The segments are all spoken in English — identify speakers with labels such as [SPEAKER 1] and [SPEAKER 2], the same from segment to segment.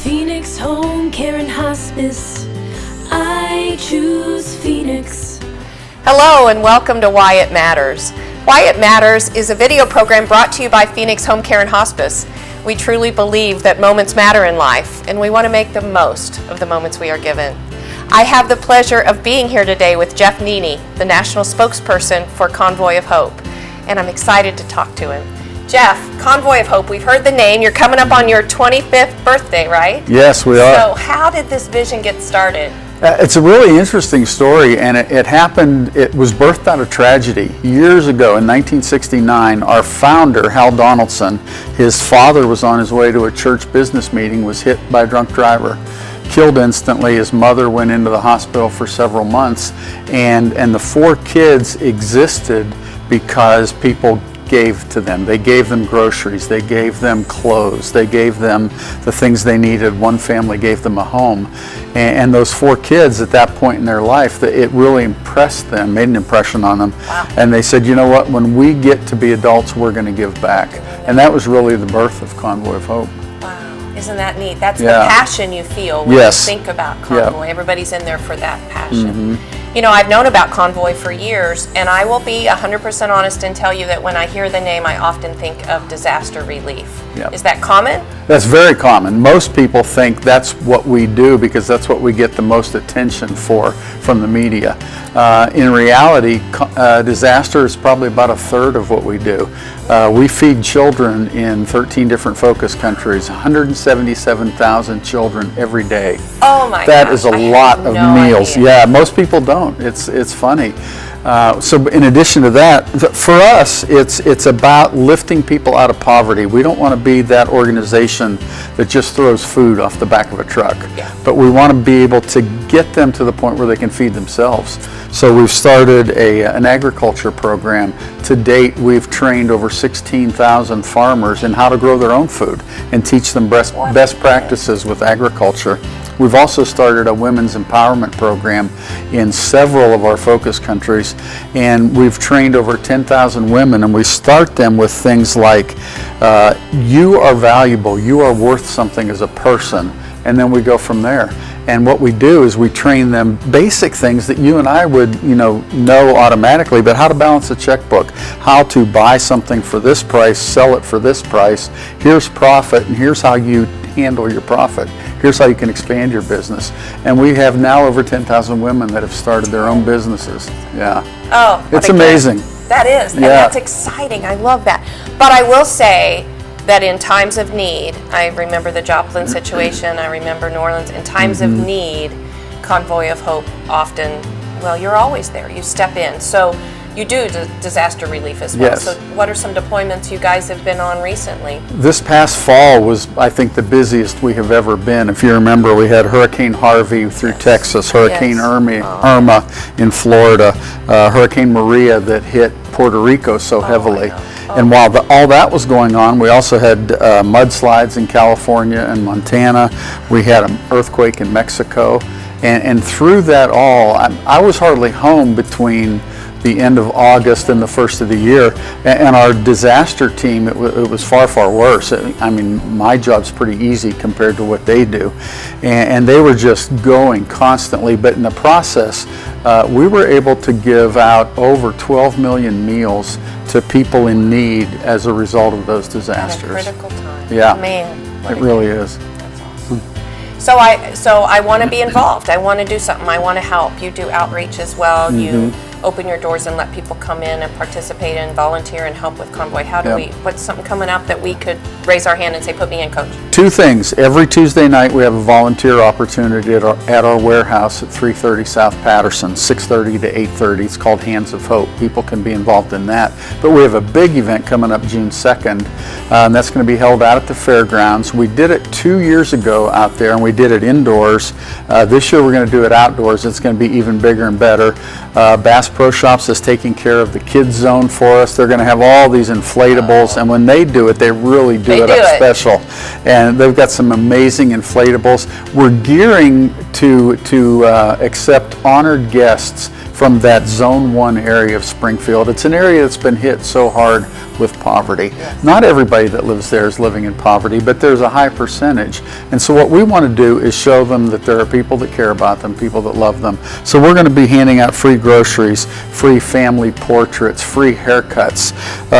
[SPEAKER 1] Phoenix Home Care and Hospice. I choose Phoenix.
[SPEAKER 2] Hello and welcome to Why It Matters. Why It Matters is a video program brought to you by Phoenix Home Care and Hospice. We truly believe that moments matter in life, and we want to make the most of the moments we are given. I have the pleasure of being here today with Jeff Nene, the national spokesperson for Convoy of Hope, and I'm excited to talk to him. Jeff, Convoy of Hope, we've heard the name. You're coming up on your 25th birthday, right?
[SPEAKER 3] Yes, we are.
[SPEAKER 2] So how did this vision get started?
[SPEAKER 3] It's a really interesting story, and it happened, it was birthed out of tragedy. Years ago in 1969, our founder, Hal Donaldson, his father was on his way to a church business meeting, was hit by a drunk driver, killed instantly. His mother went into the hospital for several months, and the four kids existed because people gave to them. They gave them groceries, they gave them clothes, they gave them the things they needed. One family gave them a home. And those four kids at that point in their life, it really impressed them, made an impression on them.
[SPEAKER 2] Wow.
[SPEAKER 3] And they said, you know what, when we get to be adults, we're going to give back. And that was really the birth of Convoy of Hope.
[SPEAKER 2] Wow, isn't that neat? That's
[SPEAKER 3] Yeah.
[SPEAKER 2] the passion you feel when
[SPEAKER 3] Yes.
[SPEAKER 2] you think about Convoy.
[SPEAKER 3] Yeah.
[SPEAKER 2] Everybody's in there for that passion. You know, I've known about Convoy for years, and I will be 100% honest and tell you that when I hear the name, I often think of disaster relief.
[SPEAKER 3] Yep.
[SPEAKER 2] Is that common?
[SPEAKER 3] That's very common. Most people think that's what we do because that's what we get the most attention for from the media. In reality, disaster is probably about a third of what we do. We feed children in 13 different focus countries, 177,000 children every day.
[SPEAKER 2] Oh my God.
[SPEAKER 3] That is a lot of meals.
[SPEAKER 2] Idea.
[SPEAKER 3] Yeah, most people don't. It's funny. So in addition to that, for us, it's about lifting people out of poverty. We don't want to be that organization that just throws food off the back of a truck.
[SPEAKER 2] Yeah.
[SPEAKER 3] But we want to be able to get them to the point where they can feed themselves. So we've started an agriculture program. To date, we've trained over 16,000 farmers in how to grow their own food and teach them best practices with agriculture. We've also started a women's empowerment program in several of our focus countries, and we've trained over 10,000 women, and we start them with things like, you are valuable, you are worth something as a person, and then we go from there. And what we do is we train them basic things that you and I would know automatically, but how to balance a checkbook, how to buy something for this price, sell it for this price, here's profit, and here's how you handle your profit. Here's how you can expand your business. And we have now over 10,000 women that have started their own businesses. Yeah.
[SPEAKER 2] Oh,
[SPEAKER 3] it's amazing.
[SPEAKER 2] That is, and that's exciting. I love that. But I will say that in times of need, I remember the Joplin situation, I remember New Orleans, in times of need, Convoy of Hope often, well, you're always there. You step in. So you do disaster relief as well.
[SPEAKER 3] Yes.
[SPEAKER 2] So what are some deployments you guys have been on recently?
[SPEAKER 3] This past fall was, I think, the busiest we have ever been. If you remember, we had Hurricane Harvey through Texas, Hurricane Irma in Florida, Hurricane Maria that hit Puerto Rico so heavily. And while all that was going on, we also had mudslides in California and Montana. We had an earthquake in Mexico. And through that all, I was hardly home between the end of August and the first of the year, and our disaster team, it was far, far worse. I mean, my job's pretty easy compared to what they do, and they were just going constantly, but in the process, we were able to give out over 12 million meals to people in need as a result of those disasters.
[SPEAKER 2] At a critical time.
[SPEAKER 3] Yeah,
[SPEAKER 2] man,
[SPEAKER 3] it really is.
[SPEAKER 2] That's awesome. So I want to be involved. I want to do something. I want to help. You do outreach as well. You open your doors and let people come in and participate and volunteer and help with Convoy. How do what's something coming up that we could raise our hand and say, put me in, coach?
[SPEAKER 3] Two things. Every Tuesday night we have a volunteer opportunity at our warehouse at 330 South Patterson, 6:30 to 8:30. It's called Hands of Hope. People can be involved in that. But we have a big event coming up June 2nd, and that's going to be held out at the fairgrounds. We did it 2 years ago out there, and we did it indoors. This year we're going to do it outdoors. It's going to be even bigger and better. Bass Pro Shops is taking care of the kids zone for us. They're going to have all these inflatables, and when they do it, they really do it up special. And they've got some amazing inflatables. We're gearing to accept honored guests from that Zone 1 area of Springfield. It's an area that's been hit so hard with poverty. Not everybody that lives there is living in poverty, but there's a high percentage. And so what we want to do is show them that there are people that care about them, people that love them. So we're going to be handing out free groceries, free family portraits, free haircuts.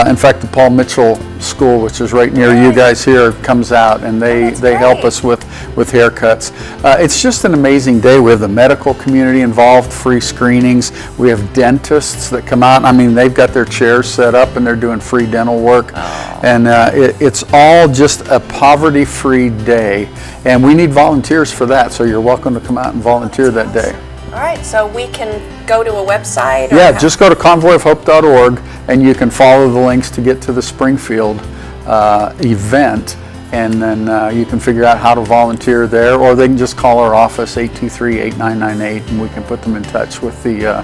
[SPEAKER 3] In fact, the Paul Mitchell School, which is right near you guys here, comes out, and they help us with haircuts. It's just an amazing day. We have the medical community involved, free screenings. We have dentists that come out. I mean, they've got their chairs set up and they're doing free dental work. And it's all just a poverty-free day. And we need volunteers for that, so you're welcome to come out and volunteer that day.
[SPEAKER 2] All right, so we can go to a website? Or
[SPEAKER 3] Yeah, just go to convoyofhope.org and you can follow the links to get to the Springfield event, and then you can figure out how to volunteer there, or they can just call our office 823-8998 and we can put them in touch with the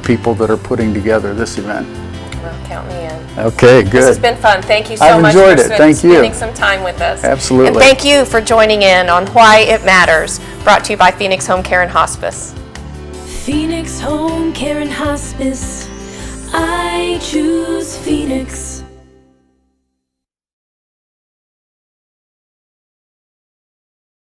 [SPEAKER 3] people that are putting together this event.
[SPEAKER 2] Well, count me in.
[SPEAKER 3] Okay, good.
[SPEAKER 2] This has been fun. Thank you so
[SPEAKER 3] I've
[SPEAKER 2] much
[SPEAKER 3] enjoyed
[SPEAKER 2] for
[SPEAKER 3] it. Thank you.
[SPEAKER 2] spending some time with us.
[SPEAKER 3] Absolutely.
[SPEAKER 2] And thank you for joining in on Why It Matters, brought to you by Phoenix Home Care and Hospice.
[SPEAKER 1] Phoenix Home Care and Hospice. I choose Phoenix.